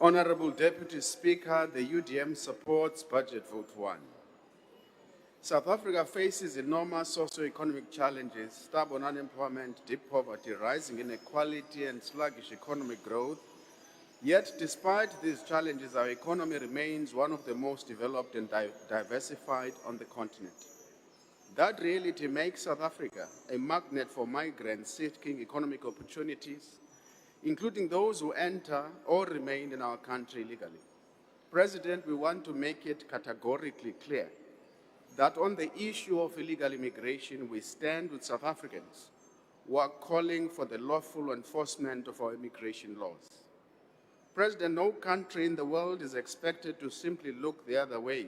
Honorable Deputy Speaker, the UDM supports Budget Vote 1. South Africa faces enormous socio-economic challenges: stubborn unemployment, deep poverty, rising inequality, and sluggish economic growth. Yet, despite these challenges, our economy remains one of the most developed and diversified on the continent. That reality makes South Africa a magnet for migrants seeking economic opportunities, including those who enter or remain in our country illegally. President, we want to make it categorically clear that on the issue of illegal immigration, we stand with South Africans who are calling for the lawful enforcement of our immigration laws. President, no country in the world is expected to simply look the other way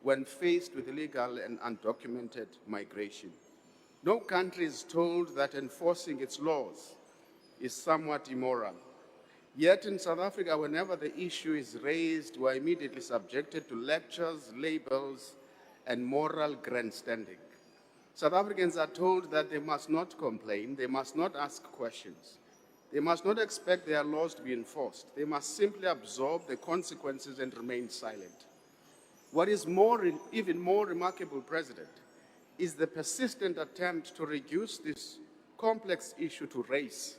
when faced with illegal and undocumented migration. No country is told that enforcing its laws is somewhat immoral. Yet in South Africa, whenever the issue is raised, we are immediately subjected to lectures, labels, and moral grandstanding. South Africans are told that they must not complain, they must not ask questions, they must not expect their laws to be enforced. They must simply absorb the consequences and remain silent. What is even more remarkable, President, is the persistent attempt to reduce this complex issue to race.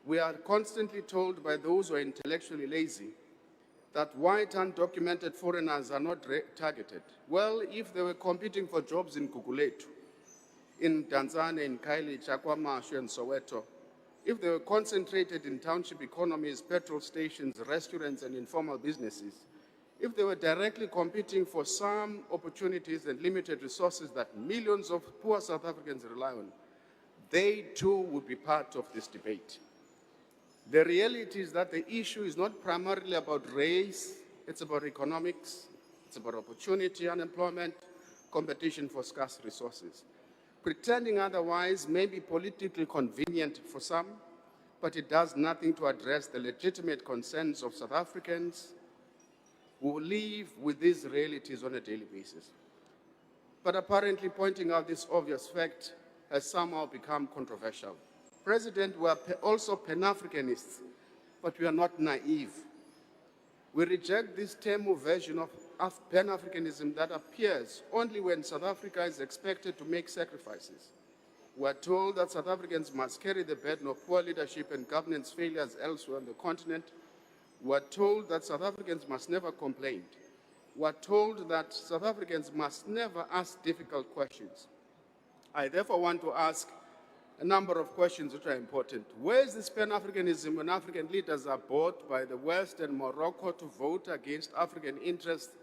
We are constantly told by those who are intellectually lazy that white undocumented foreigners are not targeted. Well, if they were competing for jobs in Guguletu, in Tanzania, in Kaili, Chakwamashu, and Soweto, if they were concentrated in township economies, petrol stations, restaurants, and informal businesses, if they were directly competing for some opportunities and limited resources that millions of poor South Africans rely on, they too would be part of this debate. The reality is that the issue is not primarily about race, it's about economics, it's about opportunity, unemployment, competition for scarce resources. Pretending otherwise may be politically convenient for some, but it does nothing to address the legitimate concerns of South Africans who live with these realities on a daily basis. But apparently pointing out this obvious fact has somehow become controversial. President, we are also Pan-Africanists, but we are not naive. We reject this tame version of Pan-Africanism that appears only when South Africa is expected to make sacrifices. We are told that South Africans must carry the burden of poor leadership and governance failures elsewhere on the continent. We are told that South Africans must never complain. We are told that South Africans must never ask difficult questions. I therefore want to ask a number of questions which are important. Where is this Pan-Africanism when African leaders are bought by the West and Morocco to vote against African interests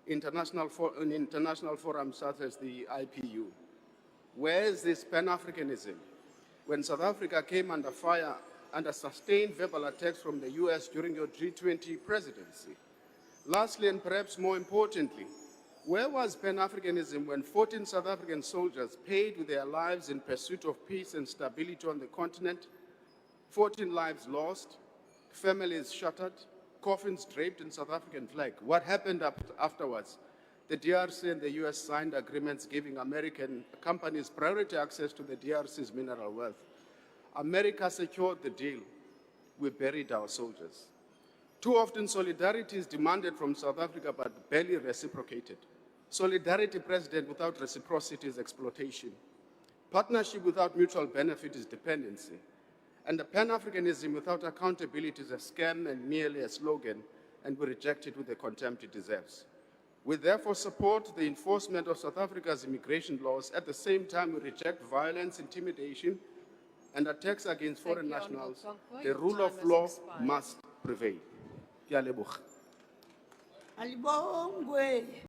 in international forums such as the IPU? Where is this Pan-Africanism when South Africa came under fire under sustained verbal attacks from the US during your G20 presidency? Lastly, and perhaps more importantly, where was Pan-Africanism when 14 South African soldiers paid with their lives in pursuit of peace and stability on the continent? 14 lives lost, families shattered, coffins draped in South African flag. What happened afterwards? The DRC and the US signed agreements giving American companies priority access to the DRC's mineral wealth. America secured the deal. We buried our soldiers. Too often, solidarity is demanded from South Africa but barely reciprocated. Solidarity, President, without reciprocity is exploitation. Partnership without mutual benefit is dependency. And the Pan-Africanism without accountability is a scam and merely a slogan, and we reject it with the contempt it deserves. We therefore support the enforcement of South Africa's immigration laws. At the same time, we reject violence, intimidation, and attacks against foreign nationals. The rule of law must prevail. Ke a leboga. Alibongwe.